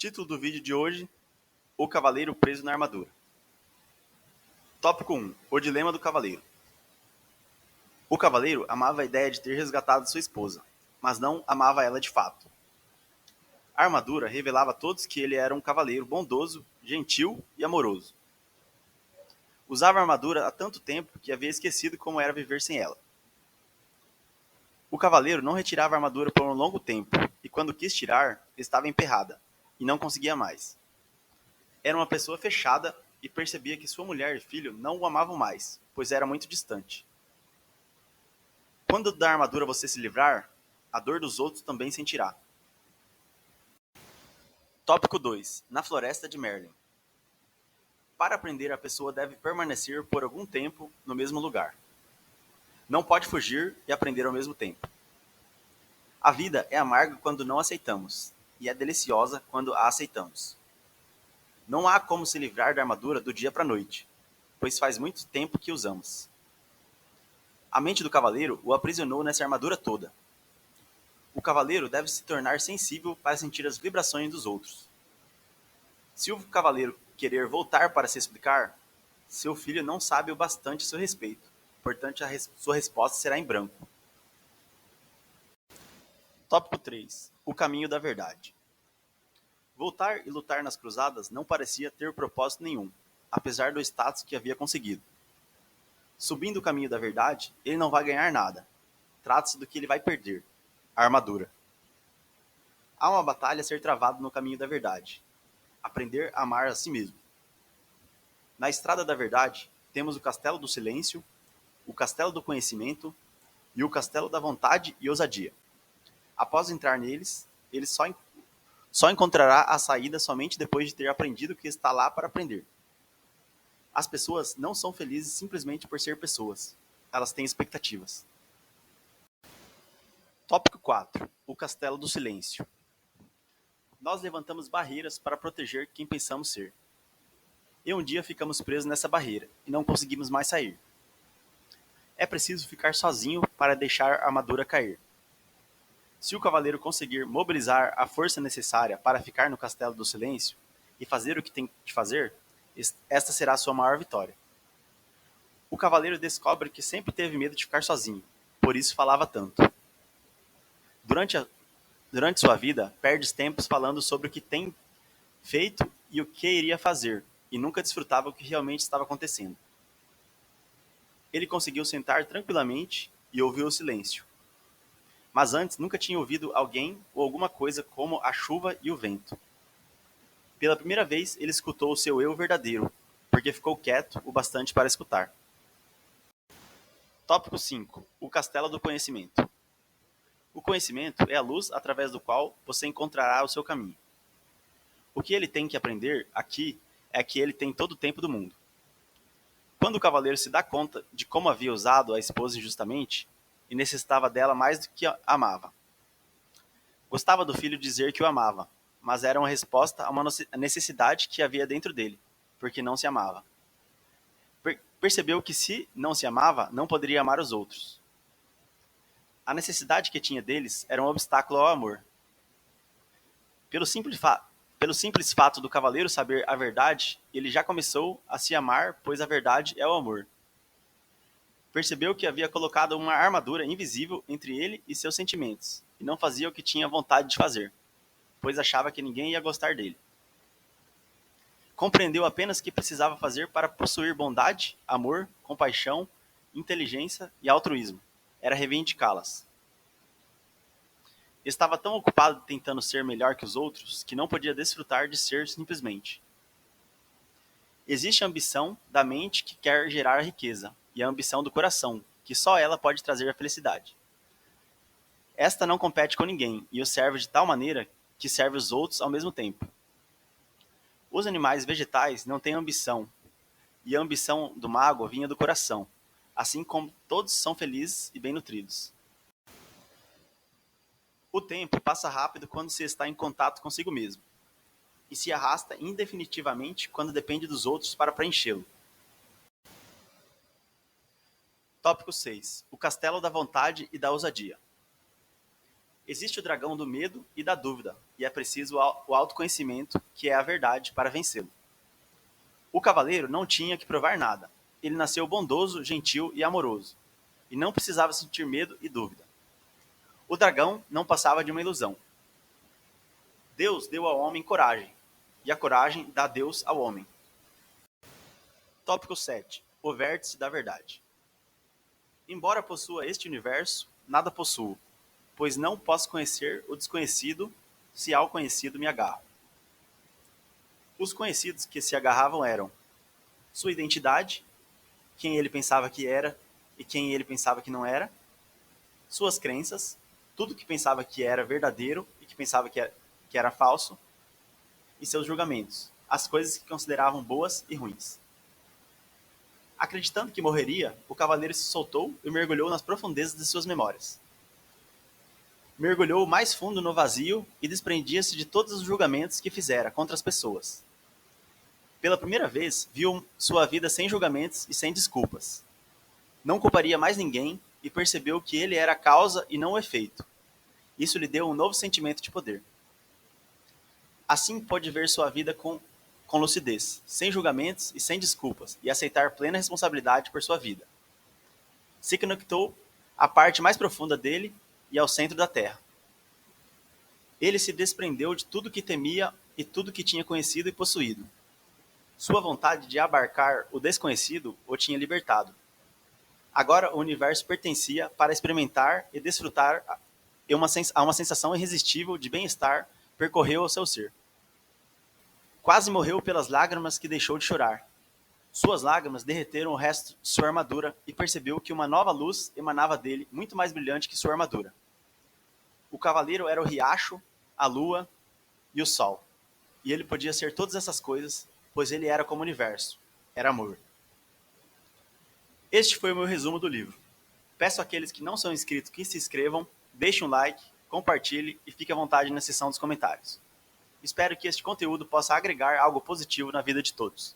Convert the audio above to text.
Título do vídeo de hoje: O Cavaleiro Preso na Armadura. Tópico 1: O Dilema do Cavaleiro. O cavaleiro amava a ideia de ter resgatado sua esposa, mas não amava ela de fato. A armadura revelava a todos que ele era um cavaleiro bondoso, gentil e amoroso. Usava a armadura há tanto tempo que havia esquecido como era viver sem ela. O cavaleiro não retirava a armadura por um longo tempo, e quando quis tirar, estava emperrada, e não conseguia mais. Era uma pessoa fechada e percebia que sua mulher e filho não o amavam mais, pois era muito distante. Quando da armadura você se livrar, a dor dos outros também sentirá. Tópico 2: Na Floresta de Merlin. Para aprender, a pessoa deve permanecer por algum tempo no mesmo lugar. Não pode fugir e aprender ao mesmo tempo. A vida é amarga quando não aceitamos, e é deliciosa quando a aceitamos. Não há como se livrar da armadura do dia para a noite, pois faz muito tempo que usamos. A mente do cavaleiro o aprisionou nessa armadura toda. O cavaleiro deve se tornar sensível para sentir as vibrações dos outros. Se o cavaleiro querer voltar para se explicar, seu filho não sabe o bastante a seu respeito, portanto sua resposta será em branco. Tópico 3: O caminho da verdade. Voltar e lutar nas cruzadas não parecia ter propósito nenhum, apesar do status que havia conseguido. Subindo o caminho da verdade, ele não vai ganhar nada. Trata-se do que ele vai perder: a armadura. Há uma batalha a ser travada no caminho da verdade: aprender a amar a si mesmo. Na estrada da verdade, temos o castelo do silêncio, o castelo do conhecimento e o castelo da vontade e ousadia. Após entrar neles, ele só encontrará a saída somente depois de ter aprendido o que está lá para aprender. As pessoas não são felizes simplesmente por ser pessoas. Elas têm expectativas. Tópico 4: O castelo do silêncio. Nós levantamos barreiras para proteger quem pensamos ser. E um dia ficamos presos nessa barreira e não conseguimos mais sair. É preciso ficar sozinho para deixar a armadura cair. Se o cavaleiro conseguir mobilizar a força necessária para ficar no castelo do silêncio e fazer o que tem de fazer, esta será a sua maior vitória. O cavaleiro descobre que sempre teve medo de ficar sozinho, por isso falava tanto. Durante sua vida, perde tempos falando sobre o que tem feito e o que iria fazer, e nunca desfrutava o que realmente estava acontecendo. Ele conseguiu sentar tranquilamente e ouviu o silêncio. Mas antes nunca tinha ouvido alguém ou alguma coisa como a chuva e o vento. Pela primeira vez, ele escutou o seu eu verdadeiro, porque ficou quieto o bastante para escutar. Tópico 5: O castelo do conhecimento. O conhecimento é a luz através do qual você encontrará o seu caminho. O que ele tem que aprender aqui é que ele tem todo o tempo do mundo. Quando o cavaleiro se dá conta de como havia usado a esposa injustamente, e necessitava dela mais do que amava. Gostava do filho dizer que o amava, mas era uma resposta a uma necessidade que havia dentro dele, porque não se amava. Percebeu que se não se amava, não poderia amar os outros. A necessidade que tinha deles era um obstáculo ao amor. Pelo simples fato do cavaleiro saber a verdade, ele já começou a se amar, pois a verdade é o amor. Percebeu que havia colocado uma armadura invisível entre ele e seus sentimentos, e não fazia o que tinha vontade de fazer, pois achava que ninguém ia gostar dele. Compreendeu apenas que precisava fazer para possuir bondade, amor, compaixão, inteligência e altruísmo. Era reivindicá-las. Estava tão ocupado tentando ser melhor que os outros que não podia desfrutar de ser simplesmente. Existe a ambição da mente que quer gerar a riqueza, e a ambição do coração, que só ela pode trazer a felicidade. Esta não compete com ninguém, e o serve de tal maneira que serve os outros ao mesmo tempo. Os animais vegetais não têm ambição, e a ambição do mago vinha do coração, assim como todos são felizes e bem nutridos. O tempo passa rápido quando se está em contato consigo mesmo, e se arrasta indefinitivamente quando depende dos outros para preenchê-lo. Tópico 6: O castelo da vontade e da ousadia. Existe o dragão do medo e da dúvida, e é preciso o autoconhecimento, que é a verdade, para vencê-lo. O cavaleiro não tinha que provar nada. Ele nasceu bondoso, gentil e amoroso, e não precisava sentir medo e dúvida. O dragão não passava de uma ilusão. Deus deu ao homem coragem, e a coragem dá Deus ao homem. Tópico 7. O vértice da verdade. Embora possua este universo, nada possuo, pois não posso conhecer o desconhecido se ao conhecido me agarro. Os conhecidos que se agarravam eram sua identidade, quem ele pensava que era e quem ele pensava que não era, suas crenças, tudo que pensava que era verdadeiro e que pensava que era falso, e seus julgamentos, as coisas que consideravam boas e ruins. Acreditando que morreria, o cavaleiro se soltou e mergulhou nas profundezas de suas memórias. Mergulhou mais fundo no vazio e desprendia-se de todos os julgamentos que fizera contra as pessoas. Pela primeira vez, viu sua vida sem julgamentos e sem desculpas. Não culparia mais ninguém e percebeu que ele era a causa e não o efeito. Isso lhe deu um novo sentimento de poder. Assim pôde ver sua vida com lucidez, sem julgamentos e sem desculpas, e aceitar plena responsabilidade por sua vida. Se conectou à parte mais profunda dele e ao centro da Terra. Ele se desprendeu de tudo que temia e tudo que tinha conhecido e possuído. Sua vontade de abarcar o desconhecido o tinha libertado. Agora o universo pertencia para experimentar e desfrutar a uma sensação irresistível de bem-estar percorreu o seu ser. Quase morreu pelas lágrimas que deixou de chorar. Suas lágrimas derreteram o resto de sua armadura e percebeu que uma nova luz emanava dele, muito mais brilhante que sua armadura. O cavaleiro era o riacho, a lua e o sol. E ele podia ser todas essas coisas, pois ele era como o universo. Era amor. Este foi o meu resumo do livro. Peço àqueles que não são inscritos que se inscrevam, deixem um like, compartilhe e fique à vontade na seção dos comentários. Espero que este conteúdo possa agregar algo positivo na vida de todos.